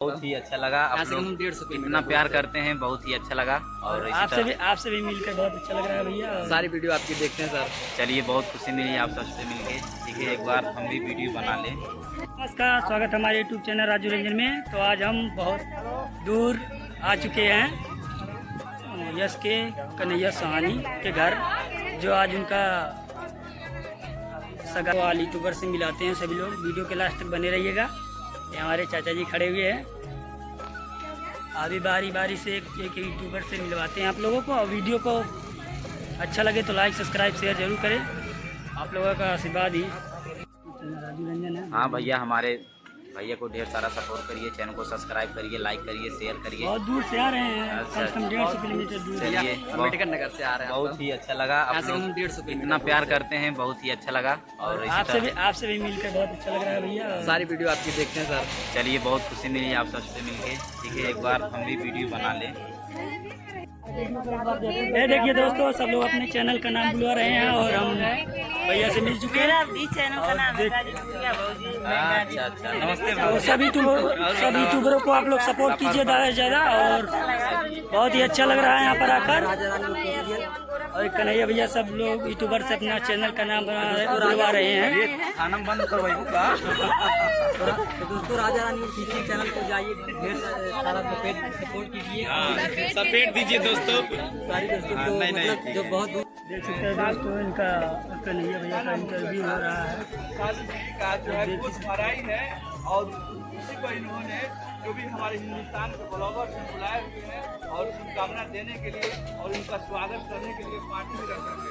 बहुत ही अच्छा लगा। आप लोग इतना प्यार करते हैं, बहुत ही अच्छा लगा। और आपसे भी मिलकर बहुत अच्छा लग रहा है भैया। सारी वीडियो आपकी देखते हैं सर। चलिए, बहुत खुशी मिली आप सबसे मिलके। ठीक है, एक बार हम भी वीडियो बना लें। नमस्कार, स्वागत है हमारे यूट्यूब चैनल राजू रंजन में। तो आज हम बहुत दूर आ चुके हैं यश के कन्हैया सोहानी के घर, जो आज उनका सगा वाली यूट्यूबर से मिलाते हैं सभी लोग। वीडियो के लास्ट तक बने रहिएगा। ये हमारे चाचा जी खड़े हुए हैं। अभी बारी बारी से एक यूट्यूबर से मिलवाते हैं आप लोगों को। और वीडियो को अच्छा लगे तो लाइक सब्सक्राइब शेयर जरूर करें। आप लोगों का आशीर्वाद ही राजू रंजन है। हाँ भैया, हमारे भैया को ढेर सारा सपोर्ट करिए, चैनल को सब्सक्राइब करिए, लाइक करिए, शेयर करिए। बहुत दूर से आ रहे हैं, अच्छा, कम से कम 150 किलोमीटर दूर। चलिए, अम्बेडकर नगर से आ रहे हैं। बहुत ही अच्छा लगा। आप लोग 150 इतना प्यार करते हैं, बहुत ही अच्छा लगा। और आपसे भी मिलकर बहुत अच्छा लग रहा है भैया। सारी वीडियो आपकी देखते हैं सर। चलिए, बहुत खुशी मिली आप सबसे मिलके। ठीक है, एक बार हम भी वीडियो बना लें। ये देखिए दोस्तों, सब लोग अपने चैनल का नाम बुलवा रहे हैं और हम भैया से मिल चुके हैं। अच्छा अच्छा, नमस्ते। और सभी यूट्यूबरों को आप लोग सपोर्ट कीजिए ज़्यादा से ज़्यादा। और बहुत ही अच्छा लग रहा है यहाँ पर आकर। और कन्हैया भैया सब लोग यूट्यूबर से अपना चैनल का नाम बुलवा रहे हैं। खाना बंद करवाइएगा। तो दोस्तों, राजा रानी यूट्यूब चैनल को जाइए, ढेर सारा सपोर्ट कीजिए, सपेट दीजिए दोस्तों। सारी दोस्तों को मतलब जो बहुत देख सकते हैं दोस्तों, इनका कन्हैया भैया का इंटरव्यू हो रहा है। का जो है कुछ भराई है और उसी को इन्होंने जो भी हमारे हिंदुस्तान के ब्लॉगर से बुलाए हुए हैं और शुभकामना देने के लिए और उनका स्वागत करने के लिए पार्टी में रखे हुए हैं।